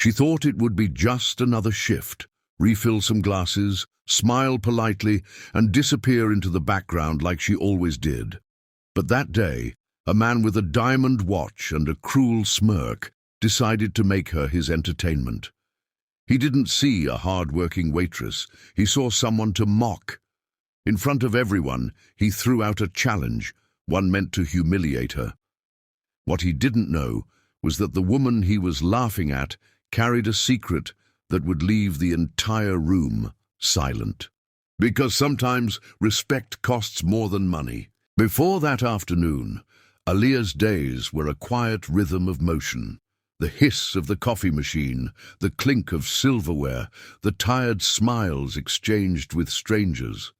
She thought it would be just another shift, refill some glasses, smile politely, and disappear into the background like she always did. But that day, a man with a diamond watch and a cruel smirk decided to make her his entertainment. He didn't see a hard-working waitress, he saw someone to mock. In front of everyone, he threw out a challenge, one meant to humiliate her. What he didn't know was that the woman he was laughing at carried a secret that would leave the entire room silent. Because sometimes respect costs more than money. Before that afternoon, Aaliyah's days were a quiet rhythm of motion. The hiss of the coffee machine, the clink of silverware, the tired smiles exchanged with strangers.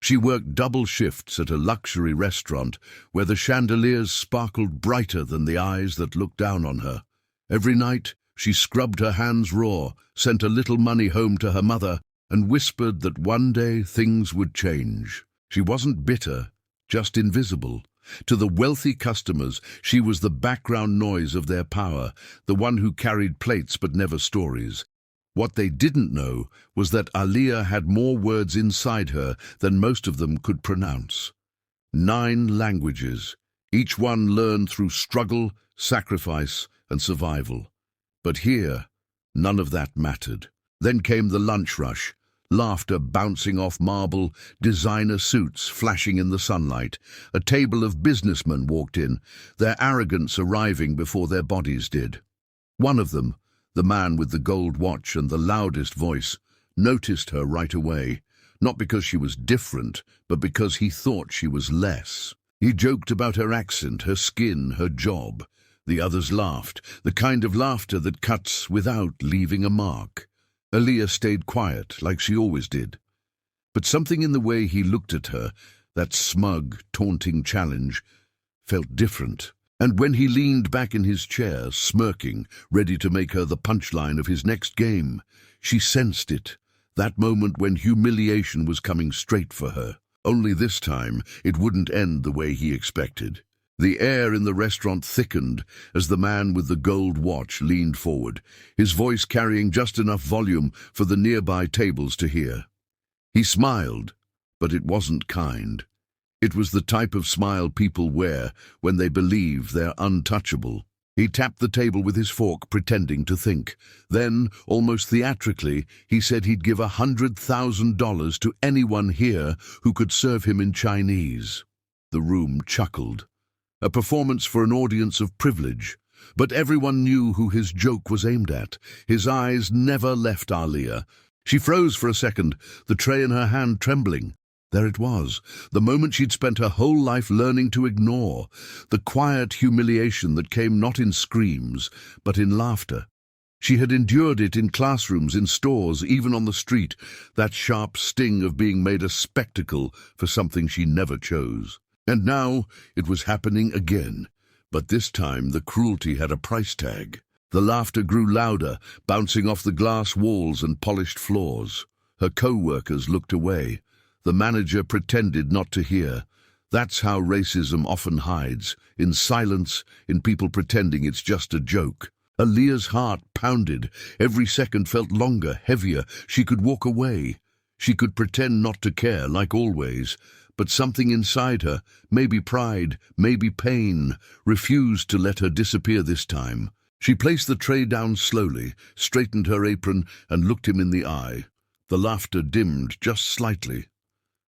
She worked double shifts at a luxury restaurant where the chandeliers sparkled brighter than the eyes that looked down on her. Every night, she scrubbed her hands raw, sent a little money home to her mother, and whispered that one day things would change. She wasn't bitter, just invisible. To the wealthy customers, she was the background noise of their power, the one who carried plates but never stories. What they didn't know was that Aaliyah had more words inside her than most of them could pronounce. 9 languages, each one learned through struggle, sacrifice, and survival. But here, none of that mattered. Then came the lunch rush, laughter bouncing off marble, designer suits flashing in the sunlight. A table of businessmen walked in, their arrogance arriving before their bodies did. One of them, the man with the gold watch and the loudest voice, noticed her right away, not because she was different, but because he thought she was less. He joked about her accent, her skin, her job. The others laughed, the kind of laughter that cuts without leaving a mark. Aaliyah stayed quiet, like she always did. But something in the way he looked at her, that smug, taunting challenge, felt different. And when he leaned back in his chair, smirking, ready to make her the punchline of his next game, she sensed it, that moment when humiliation was coming straight for her. Only this time, it wouldn't end the way he expected. The air in the restaurant thickened as the man with the gold watch leaned forward, his voice carrying just enough volume for the nearby tables to hear. He smiled, but it wasn't kind. It was the type of smile people wear when they believe they're untouchable. He tapped the table with his fork, pretending to think. Then, almost theatrically, he said he'd give $100,000 to anyone here who could serve him in Chinese. The room chuckled. A performance for an audience of privilege. But everyone knew who his joke was aimed at. His eyes never left Aaliyah. She froze for a second, the tray in her hand trembling. There it was, the moment she'd spent her whole life learning to ignore, the quiet humiliation that came not in screams, but in laughter. She had endured it in classrooms, in stores, even on the street, that sharp sting of being made a spectacle for something she never chose. And now it was happening again, but this time the cruelty had a price tag. The laughter grew louder, bouncing off the glass walls and polished floors. Her co-workers looked away. The manager pretended not to hear. That's how racism often hides, in silence, in people pretending it's just a joke. Aaliyah's heart pounded. Every second felt longer, heavier. She could walk away. She could pretend not to care, like always. But something inside her, maybe pride, maybe pain, refused to let her disappear this time. She placed the tray down slowly, straightened her apron, and looked him in the eye. The laughter dimmed just slightly.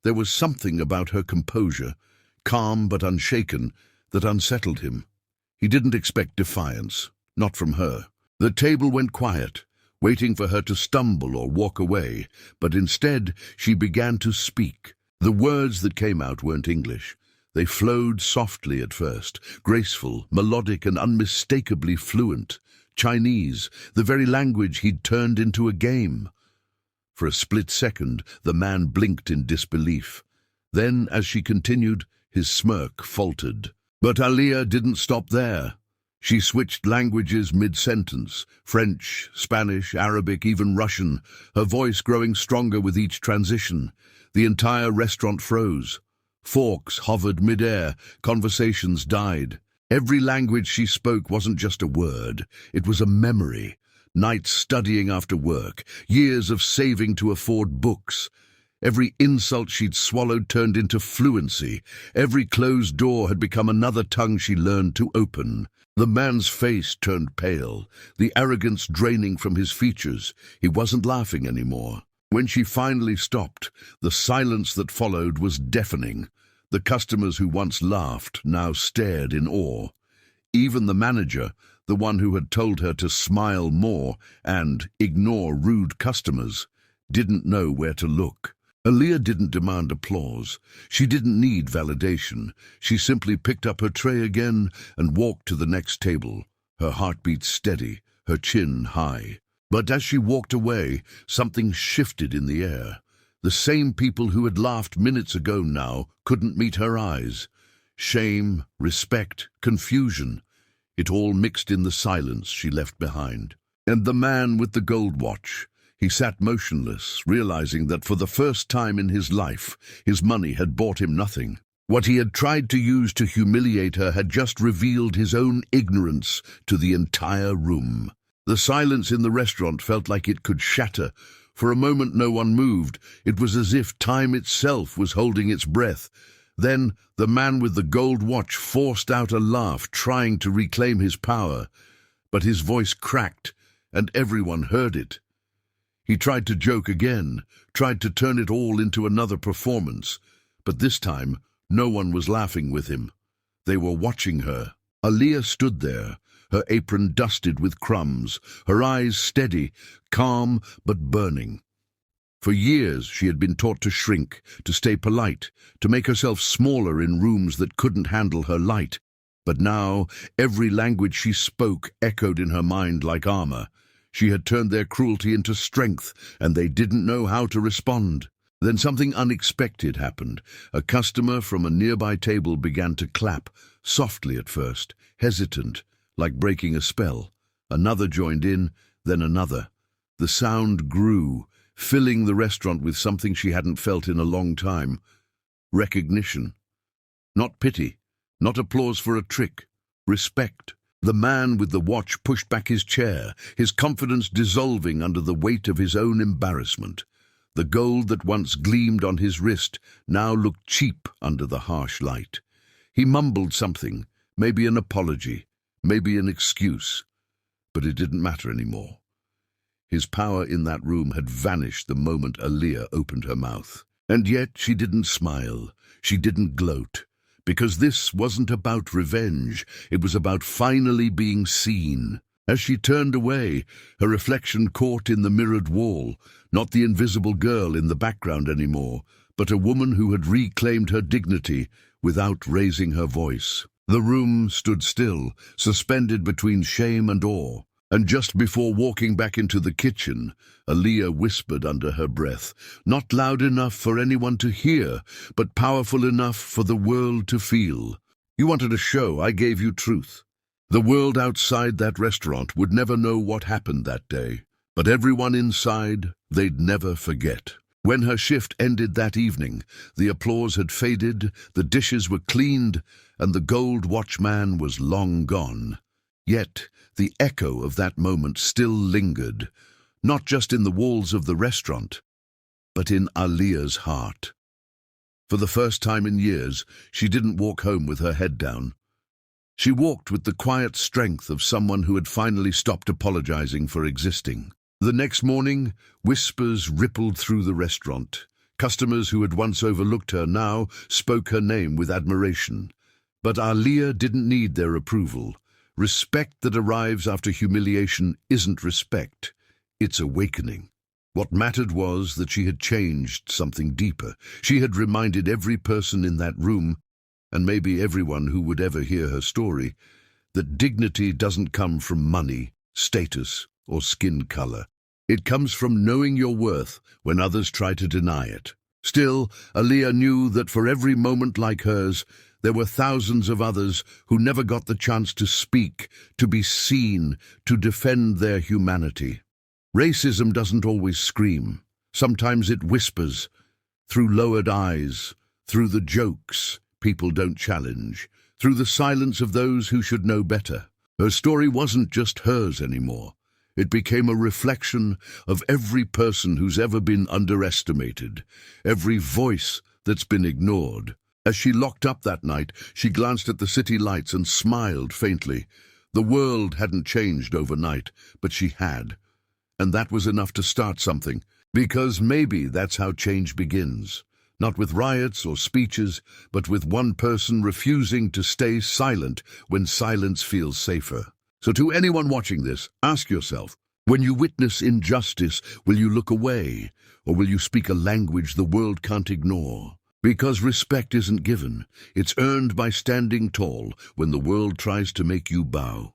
There was something about her composure, calm but unshaken, that unsettled him. He didn't expect defiance, not from her. The table went quiet, waiting for her to stumble or walk away, but instead she began to speak. The words that came out weren't English. They flowed softly at first, graceful, melodic, and unmistakably fluent. Chinese, the very language he'd turned into a game. For a split second, the man blinked in disbelief. Then, as she continued, his smirk faltered. But Aaliyah didn't stop there. She switched languages mid-sentence, French, Spanish, Arabic, even Russian, her voice growing stronger with each transition. The entire restaurant froze. Forks hovered mid-air, conversations died. Every language she spoke wasn't just a word, it was a memory. Nights studying after work, years of saving to afford books. Every insult she'd swallowed turned into fluency. Every closed door had become another tongue she learned to open. The man's face turned pale, the arrogance draining from his features. He wasn't laughing anymore. When she finally stopped, the silence that followed was deafening. The customers who once laughed now stared in awe. Even the manager, the one who had told her to smile more and ignore rude customers, didn't know where to look. Aaliyah didn't demand applause. She didn't need validation. She simply picked up her tray again and walked to the next table, her heartbeat steady, her chin high. But as she walked away, something shifted in the air. The same people who had laughed minutes ago now couldn't meet her eyes. Shame, respect, confusion. It all mixed in the silence she left behind. And the man with the gold watch. He sat motionless, realizing that for the first time in his life, his money had bought him nothing. What he had tried to use to humiliate her had just revealed his own ignorance to the entire room. The silence in the restaurant felt like it could shatter. For a moment no one moved. It was as if time itself was holding its breath. Then the man with the gold watch forced out a laugh, trying to reclaim his power. But his voice cracked, and everyone heard it. He tried to joke again, tried to turn it all into another performance. But this time, no one was laughing with him. They were watching her. Aaliyah stood there, her apron dusted with crumbs, her eyes steady, calm but burning. For years she had been taught to shrink, to stay polite, to make herself smaller in rooms that couldn't handle her light. But now, every language she spoke echoed in her mind like armor. She had turned their cruelty into strength, and they didn't know how to respond. Then something unexpected happened. A customer from a nearby table began to clap, softly at first, hesitant, like breaking a spell. Another joined in, then another. The sound grew, filling the restaurant with something she hadn't felt in a long time. Recognition. Not pity, not applause for a trick. Respect. The man with the watch pushed back his chair, his confidence dissolving under the weight of his own embarrassment. The gold that once gleamed on his wrist now looked cheap under the harsh light. He mumbled something, maybe an apology, maybe an excuse. But it didn't matter anymore. His power in that room had vanished the moment Aaliyah opened her mouth. And yet she didn't smile, she didn't gloat. Because this wasn't about revenge, it was about finally being seen. As she turned away, her reflection caught in the mirrored wall, not the invisible girl in the background anymore, but a woman who had reclaimed her dignity without raising her voice. The room stood still, suspended between shame and awe. And just before walking back into the kitchen, Aaliyah whispered under her breath, not loud enough for anyone to hear, but powerful enough for the world to feel. You wanted a show, I gave you truth. The world outside that restaurant would never know what happened that day, but everyone inside, they'd never forget. When her shift ended that evening, the applause had faded, the dishes were cleaned, and the gold watchman was long gone. Yet, the echo of that moment still lingered, not just in the walls of the restaurant, but in Aaliyah's heart. For the first time in years, she didn't walk home with her head down. She walked with the quiet strength of someone who had finally stopped apologizing for existing. The next morning, whispers rippled through the restaurant. Customers who had once overlooked her now spoke her name with admiration. But Aaliyah didn't need their approval. Respect that arrives after humiliation isn't respect, it's awakening. What mattered was that she had changed something deeper. She had reminded every person in that room, and maybe everyone who would ever hear her story, that dignity doesn't come from money, status, or skin color. It comes from knowing your worth when others try to deny it. Still, Aaliyah knew that for every moment like hers, there were thousands of others who never got the chance to speak, to be seen, to defend their humanity. Racism doesn't always scream. Sometimes it whispers, through lowered eyes, through the jokes people don't challenge, through the silence of those who should know better. Her story wasn't just hers anymore. It became a reflection of every person who's ever been underestimated, every voice that's been ignored. As she locked up that night, she glanced at the city lights and smiled faintly. The world hadn't changed overnight, but she had. And that was enough to start something, because maybe that's how change begins. Not with riots or speeches, but with one person refusing to stay silent when silence feels safer. So to anyone watching this, ask yourself, when you witness injustice, will you look away, or will you speak a language the world can't ignore? Because respect isn't given, it's earned by standing tall when the world tries to make you bow.